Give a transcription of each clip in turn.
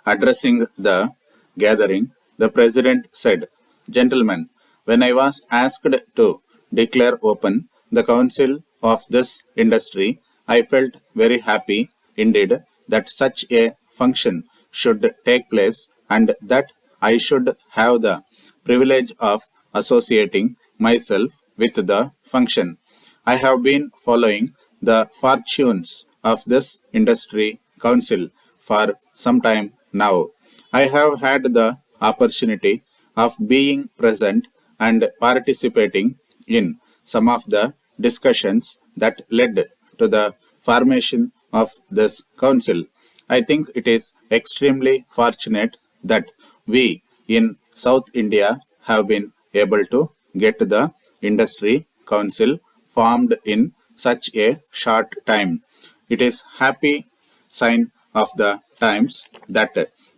Addressing the gathering, the president said, "Gentlemen, when I was asked to declare open the council of this industry, I felt very happy indeed that such a function should take place and that I should have the privilege of associating myself with the function. I have been following the fortunes of this industry council for some time now. I have had the opportunity of being present and participating in some of the discussions that led to the formation of this council. I think it is extremely fortunate that we in South India have been able to get the industry council formed in such a short time. It is happy sign of the times that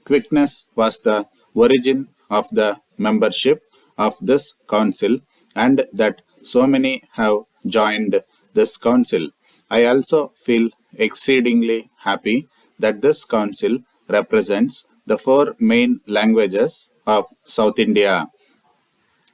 quickness was the origin of the membership of this council and that so many have joined this council. I also feel exceedingly happy that this council represents the four main languages of South India.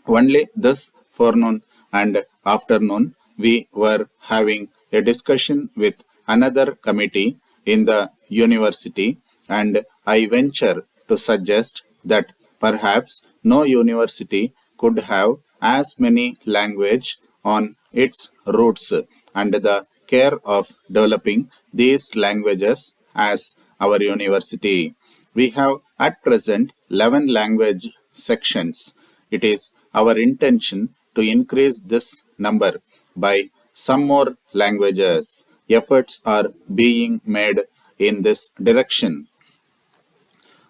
Only this forenoon and afternoon we were having a discussion with another committee in the university, and I venture to suggest that perhaps no university could have as many language on its roots and the care of developing these languages as our university. We have at present 11 language sections. It is our intention to increase this number by some more languages. Efforts are being made in this direction.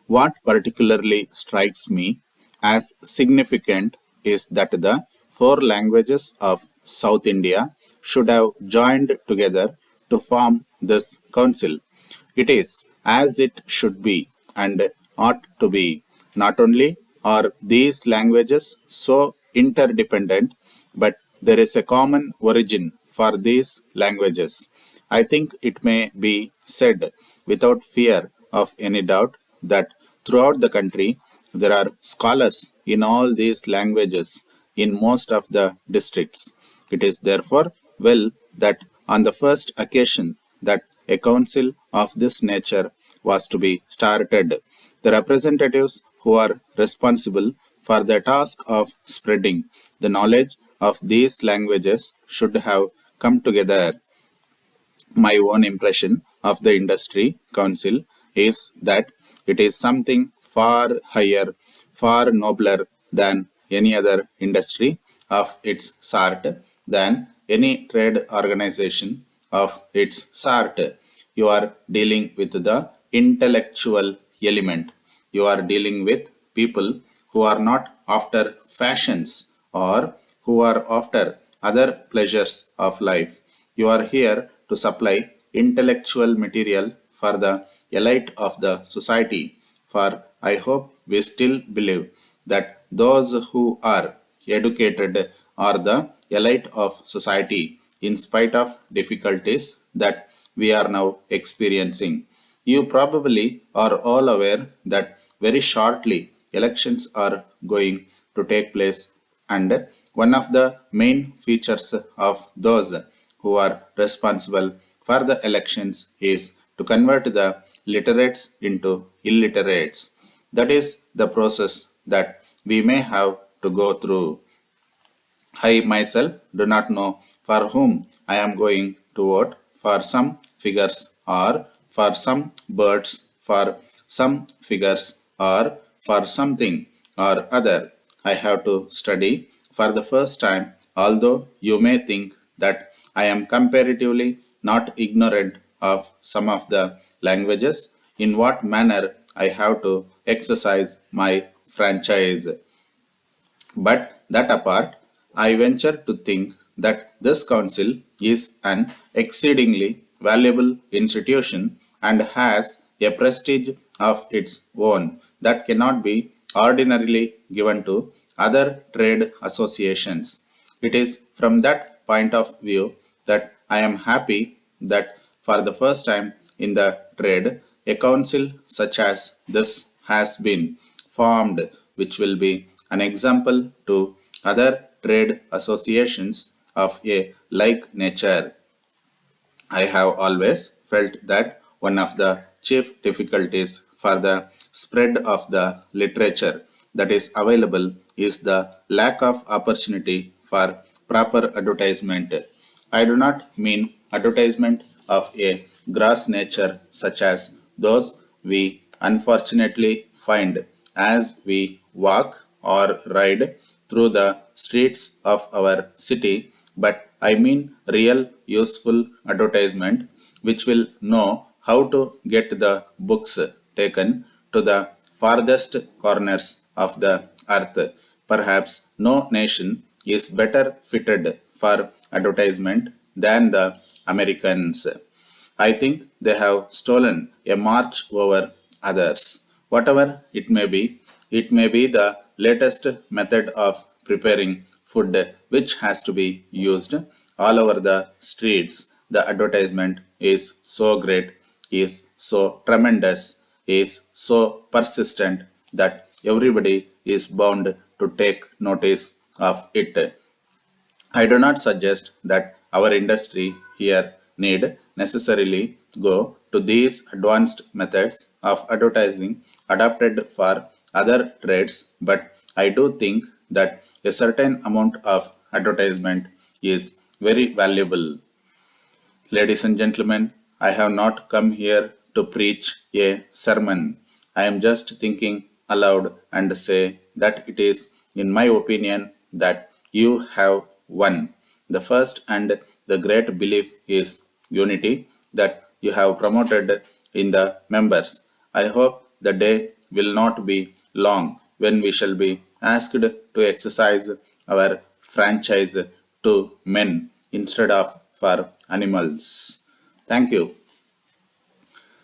What particularly strikes me as significant is that the four languages of South India should have joined together to form this council. It is as it should be and ought to be. Not only are these languages so interdependent, but there is a common origin for these languages. I think it may be said without fear of any doubt that throughout the country there are scholars in all these languages in most of the districts. It is therefore well that on the first occasion that a council of this nature was to be started, the representatives who are responsible for the task of spreading the knowledge of these languages should have come together. My own impression of the industry council is that it is something far higher, far nobler than any other industry of its sort, than any trade organization of its sort. You are dealing with the intellectual element. You are dealing with people who are not after fashions or who are after other pleasures of life. You are here to supply intellectual material for the elite of the society. For I hope we still believe that those who are educated are the elite of society in spite of difficulties that we are now experiencing. You probably are all aware that very shortly elections are going to take place, and one of the main features of those who are responsible for the elections is to convert the literates into illiterates. That is the process that we may have to go through. I myself do not know for whom I am going to vote, for some figures or for some birds, for some figures or for something or other. I have to study for the first time, although you may think that I am comparatively not ignorant of some of the languages, in what manner I have to exercise my franchise. But that apart, I venture to think that this council is an exceedingly valuable institution and has a prestige of its own that cannot be ordinarily given to other trade associations. It is from that point of view that I am happy that for the first time in the trade, a council such as this has been formed, which will be an example to other trade associations of a like nature. I have always felt that one of the chief difficulties for the spread of the literature that is available is the lack of opportunity for proper advertisement. I do not mean advertisement of a gross nature such as those we unfortunately find as we walk or ride through the streets of our city, but I mean real useful advertisement which will know how to get the books taken to the farthest corners of the earth. Perhaps no nation is better fitted for advertisement than the Americans. I think they have stolen a march over others. Whatever it may be the latest method of preparing food which has to be used all over the streets. The advertisement is so great, is so tremendous, is so persistent that everybody is bound to take notice of it. I do not suggest that our industry here need necessarily go to these advanced methods of advertising adopted for other trades, but I do think that a certain amount of advertisement is very valuable. Ladies and gentlemen, I have not come here to preach a sermon. I am just thinking aloud and say that it is, in my opinion, that you have won. The first and the great belief is unity that you have promoted in the members. I hope the day will not be long when we shall be asked to exercise our franchise to men instead of for animals. Thank you.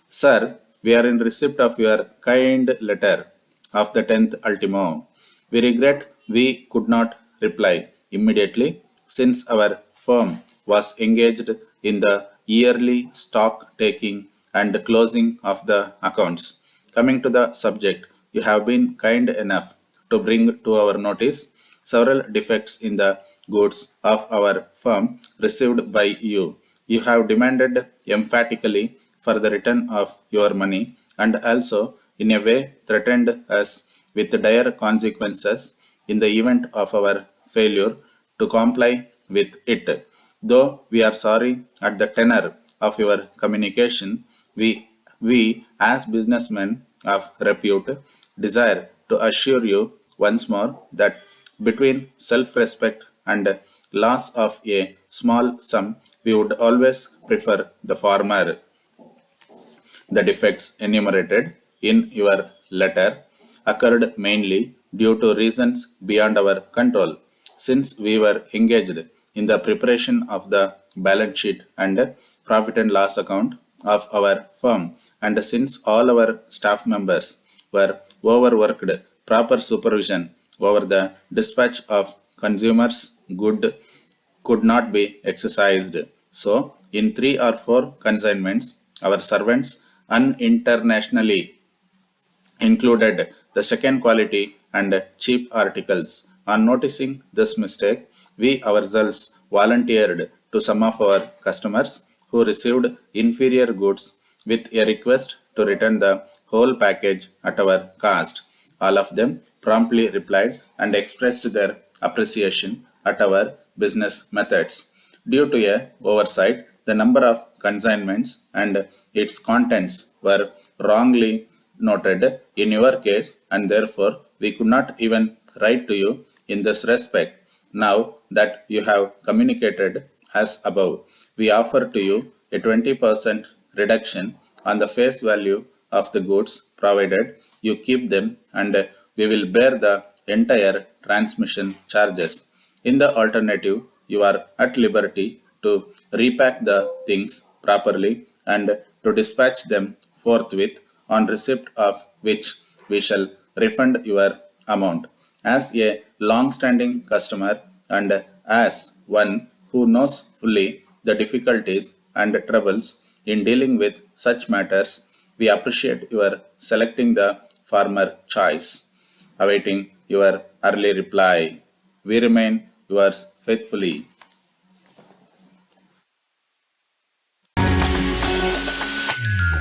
Sir, we are in receipt of your kind letter of the 10th ultimo. We regret we could not reply immediately since our firm was engaged in the yearly stock taking and closing of the accounts. Coming to the subject, you have been kind enough to bring to our notice several defects in the goods of our firm received by you. You have demanded emphatically for the return of your money and also, in a way, threatened us with dire consequences in the event of our failure to comply with it. Though we are sorry at the tenor of your communication, we as businessmen of repute desire to assure you once more that between self-respect and loss of a small sum, we would always prefer the former. The defects enumerated in your letter occurred mainly due to reasons beyond our control, since we were engaged in the preparation of the balance sheet and profit and loss account of our firm, and since all our staff members were overworked, proper supervision over the dispatch of consumers' good could not be exercised. So, in three or four consignments, our servants unintentionally included the second quality and cheap articles. On noticing this mistake, we ourselves volunteered to some of our customers who received inferior goods with a request to return the whole package at our cost. All of them promptly replied and expressed their appreciation at our business methods. Due to a oversight, the number of consignments and its contents were wrongly noted in your case, and therefore we could not even write to you in this respect. Now that you have communicated as above, we offer to you a 20% reduction on the face value of the goods provided you keep them, and we will bear the entire transmission charges. In the alternative, you are at liberty to repack the things properly and to dispatch them forthwith, on receipt of which we shall refund your amount. As a long-standing customer and as one who knows fully the difficulties and troubles in dealing with such matters, We appreciate your selecting the farmer choice. Awaiting your early reply. We remain yours faithfully.